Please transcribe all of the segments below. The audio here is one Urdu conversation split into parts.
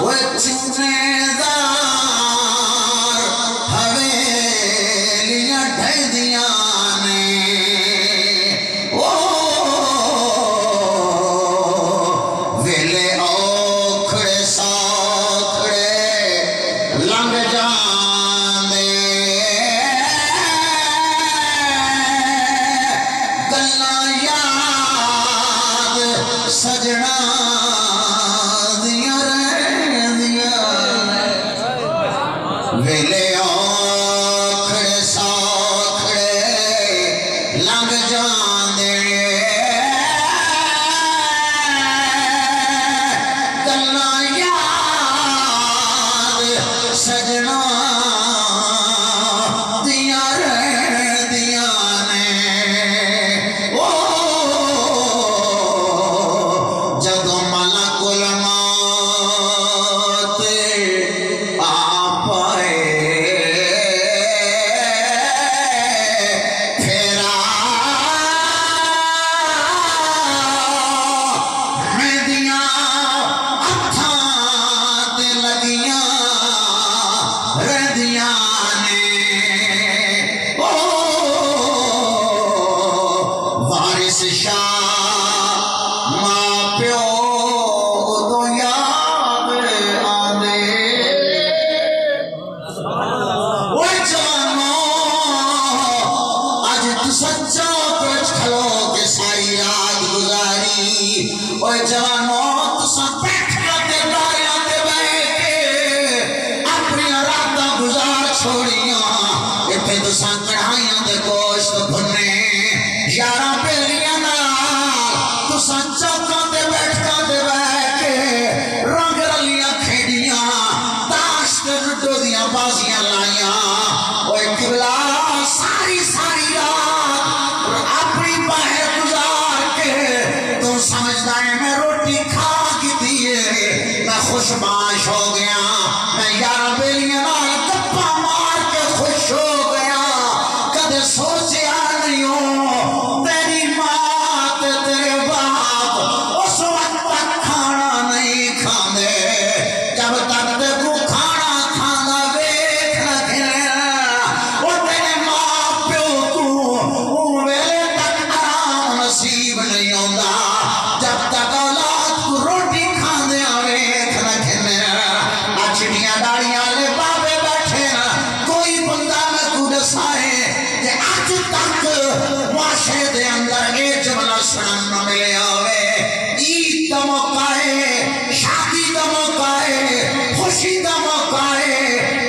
وہ چونے دار حویلیاں ڈھائی دیاں نے او ویلے اوکھڑے ساکھڑے لنگ جاندے گلاں یاد سجنا دیاں رہندیاں ویلے اوکھڑے ساکھڑے لنگ جاندے گلاں یاد سجنا دیاں رہندیاں نے او جدوں ملک الموت آ پائے پھیرا مہندیاں ہتھاں تے لگیاں رہندیاں نے او وارث شاہ ماں پیو اودوں یاد آندے اوے جوانو اج تساں چوک وچ کھلو کے ساری رات گزاری اوے جوانو تساں بیٹھ کے داریاں تے بیٹھ کے اپنی راتاں گزار چھوڑیاں ایتھے تساں کڑھائیاں دے گوشت بھنے یاراں بیلیاں نال تساں چوکاں تے بیٹھاں تے بیٹھ کے رنگ رلیاں کھیڈیاں تاش تے لڈو دیاں بازیاں لائیاں اوے قبلہ ساری ساری رات اپنی باہر گزار کے تو سمجھدا ہے میں روٹی کھا کی دیے میں خوش باش ہو گیا میں یاراں بیلیاں نال گپاں مار کے خوش ہو گیا کدے سوچیا نہیں ہو تیری ماں تے تیرے باپ اس وقت تک کھانا نہیں کھاندے جب تک تے تو کھانا کھاندا ویکھ نہ کھلیا او تیرے ماں پیو تو اون ویلے تک آرام نصیب نہیں ہوندا جب تک اولاد کو روٹی کھاندیاں ویکھ نہ کھلیا اچھڑیاں داڑیاں والے بابے بیٹھے نا کوئی بندہ میں کو دسائے کہ اج تک معاشرے دے اندر اے جملہ سنن نہ ملیا ہوئے عید دا موقع ہے شادی دا موقع ہے خوشی دا موقع ہے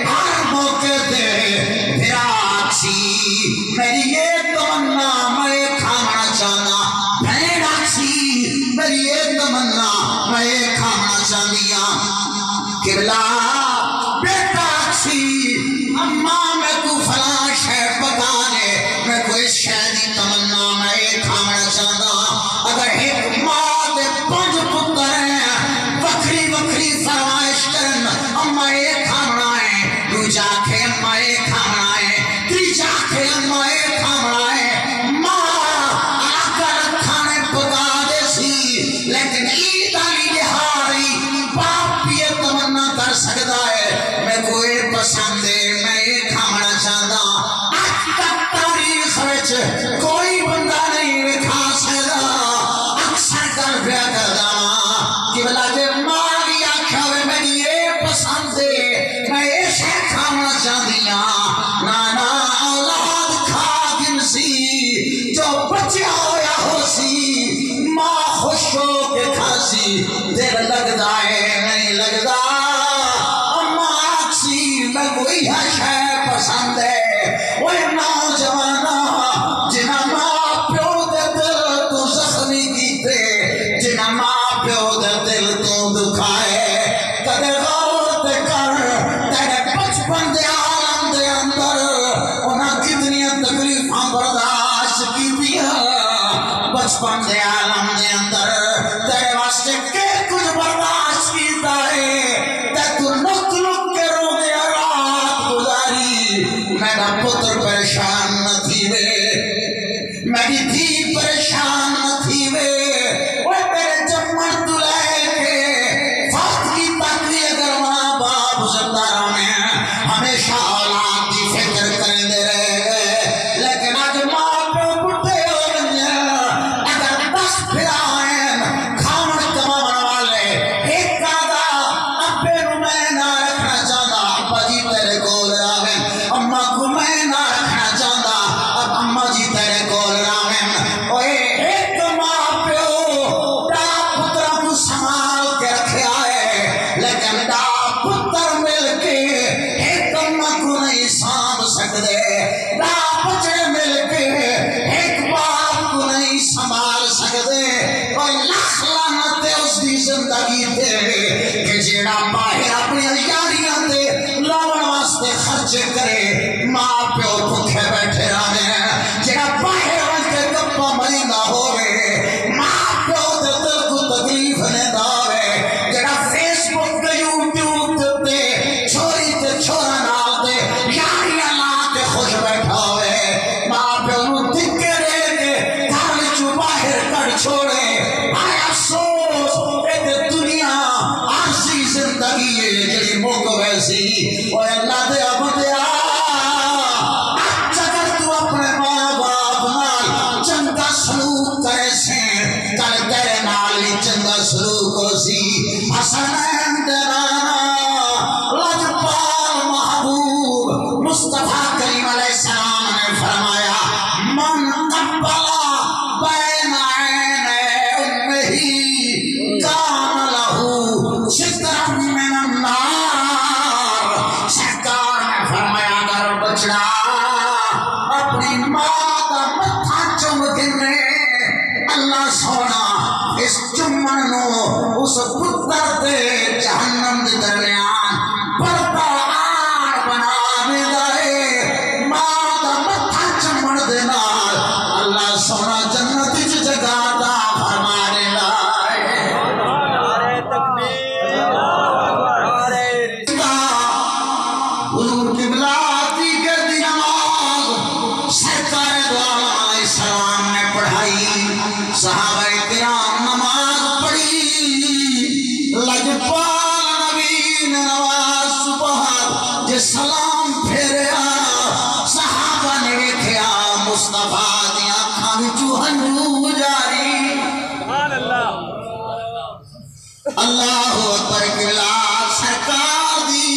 ہر موقع تے پھرا آکسی میری یہ تمنا میں کھانا چاہنا بہن آکسی میری یہ تمنا میں کھانا چاہنیاں قبلہ بیٹا آکسی اماں میں کو فلاں شے پکانے میں کوئی شے دی تمنا میں کھانا چاہنا اگر ایک ماں دے 5 پتر ہیں وکری وکری فرمائش کرن اماں یہ کھانا ہے دوجا کے اماں یہ کھانا ہے تیجا کے اماں یہ کھانا ہے ماں اگر کھانے پکا دے سی لیکن عید علی دہاڑی باپ یہ تمنا کر سکتا ہے میں کوئی پسند ہے میں یہ کھانا چاہتا آج تک تاریخ وچ کوئی بندہ نہیں وکھا سکتا اکثر کر پیا کردا کہ بلا جے ماں بھی آکھیا ہوئے میری یہ پسند ہے میں یہ شے کھانا چاہتی ہاں نانا اولاد کھا گنسی جو بچیا ہویا ہو سی ماں خوش ہو کے کھاسی دل لگدا ہے نہیں لگدا اماں آکسی میں کوئی شے پسند ہے وہ نوجوانا جنہ ماں پیو دے دل تو زخمی کیتے جنہ ماں پیو دے دل تو دکھائے کدے غور تے کر تیرے بچپن دے عالم دے اندر انہاں کتنیاں تکلیفاں برداشت کیتیاں بچپن دے عالم دے اندر تیرے واسطے کہ کچھ برداشت کیتا ہے تے تو لک لک کے رو دے رات گزاری میرا پتر پریشان جیڑا باہر اپنی یاریاں دے لاون واسطے خرچ کرے ماں پیو بھوکے بیٹھے رہنے جیڑا باہر کے گپا مری نہ ہوئے ماں پیو دے دل کو تکلیف نے داوے جیڑا فیس بک تے یوٹیوب تے چھوری تے چھورا نال تے یاریاں لا کے خوش بیٹھا ہوئے ماں پیو نو دکھے رہے کے گھر وچوں باہر کر چھوڑے آئے افسوس اے دنیا عارضی زندگی ہے جڑی موک ویسی اور اللہ دے عبدیا اگر تو اپنے ماں باپ نال چنگا سلوک کرے سے کل تیرے نال ہی چنگا سلوک ہو سی حسنین دینا لجپال محبوب مصطفیٰ کریم علیہ السلام نے فرمایا من قبل بین عین امہ کان لہو سترا من النار سرکار نے فرمایا اگر بچڑا اپنی ماں کا متھا چم گنے اللہ سونا اس چمن نو اس پتر دے جہنم دے درمیان پردہ آن بنا دے گئے ماں کا متھا چمن دے نال اللہ سونا جنت وچ جگہ عطا فرما دے گا حضور قبلہ کی گردی نماز سرکار دو عالم علیہ السلام نے پڑھائی صحابہ کرام نماز پڑھی لجپال نبی نے نماز صبح جے سلام پھیریا صحابہ نے ویکھیا مصطفیٰ دی اکھاں وچوں ہنجو جاری اللہ اکبر قبلہ سرکار دی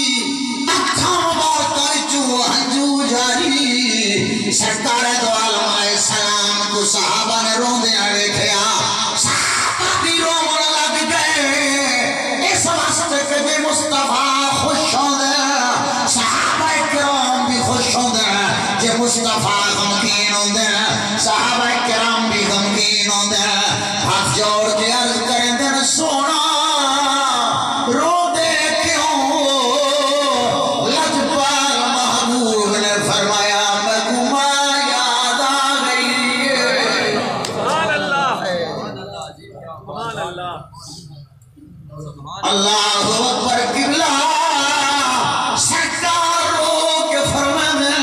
اکھاں مبارکہ وچوں ہنجو جاری سرکار دو عالم علیہ السلام کو صحابہ نے روندیاں ویکھیا صحابہ بھی رون لگ گئے اس واسطے کہ جے مصطفیٰ خوش ہوندے صحابہ کرام بھی خوش ہوندے جے مصطفیٰ غمگین ہوندے صحابہ کرام بھی غمگین ہوندے ہاتھ جوڑ کے عرض کریں دے سونا رو دے کیوں لجپال محبوب نے فرمایا میں گماں یاد آ گئی اللہ اکبر قبلہ سرکار رو کے فرمایا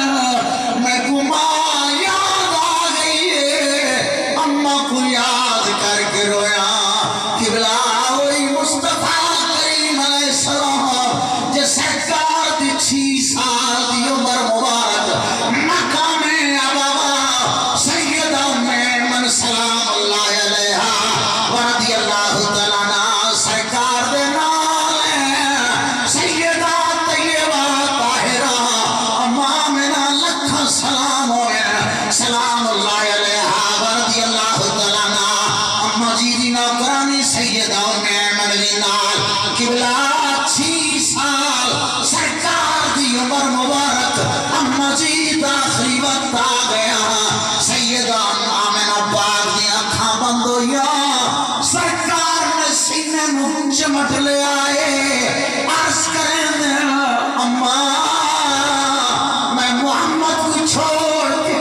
میں گماں یاد آ گئی اماں کو یاد کر کے رویا قبلہ وہی مصطفیٰ کریم علیہ السلام جے سرکار دی 6 سال دی عمر مبارک مقام ابوا سیدہ من سلام اللہ علیہا ورضی اللہ تعالیٰ عنہ سرکار دے نال سیدہ طیبہ طاہرہ امامنا لکھا سلام ہوئے سلام اللہ علیہا ورضی اللہ تعالیٰ عنہ اما جی دی نوکرانی سیدہ من نال قبلہ 6 سال سرکار دی عمر مبارک اما جی دا آخری وقت آ گیا سیدہ آمنہ پاک دی اکھاں بند ہویا سرکار نے سینے میں چمٹ لے آئے عرض کریں دے اما میں محمد کو چھوڑ کے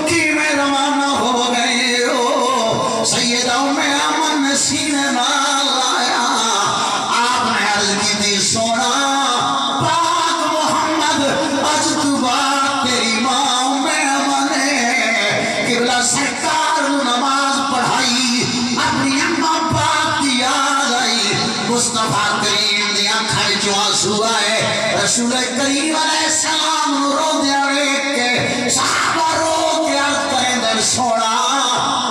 کی میں روانہ ہو گئے ہو سیدہ میں امن نے سینے نال آیا آپ نے عرض کی تھی سونا پاک محمد اج تو بات تیری ماں میں امن ہے قبلہ سرکار نماز پڑھائی اپنی اماں پاک کی یاد آئی مصطفیٰ کریم دی آنکھاں وچوں آنسو آئے رسول کریم علیہ السلام رو دیا ویکھ کے صحابہ رو کے عرض کریں دے سونا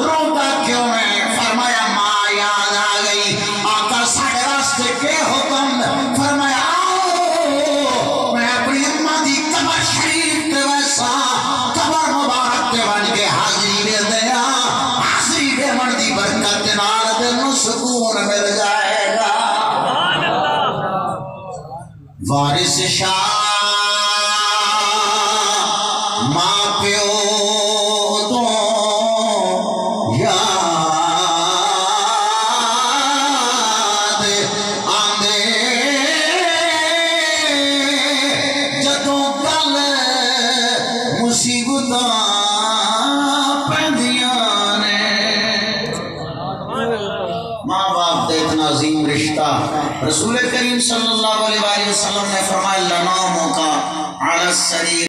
روتا کیوں ہے فرمایا ماں یاد آ گئی آقا ساڑھے راستے کے حکم فرمایا آؤ میں اپنی اماں دی قبر شریف تے ویسا قبر مبارک تے بن کے حاضری دے دیا حاضری دے من دی برکت نال دل نو سکون مل جائے گا وارث شاہ ماں پیو تو یاد آندے عظیم رشتہ. رسول کریم صلی اللہ علیہ وسلم نے فرمایا لناموں کا علی السریر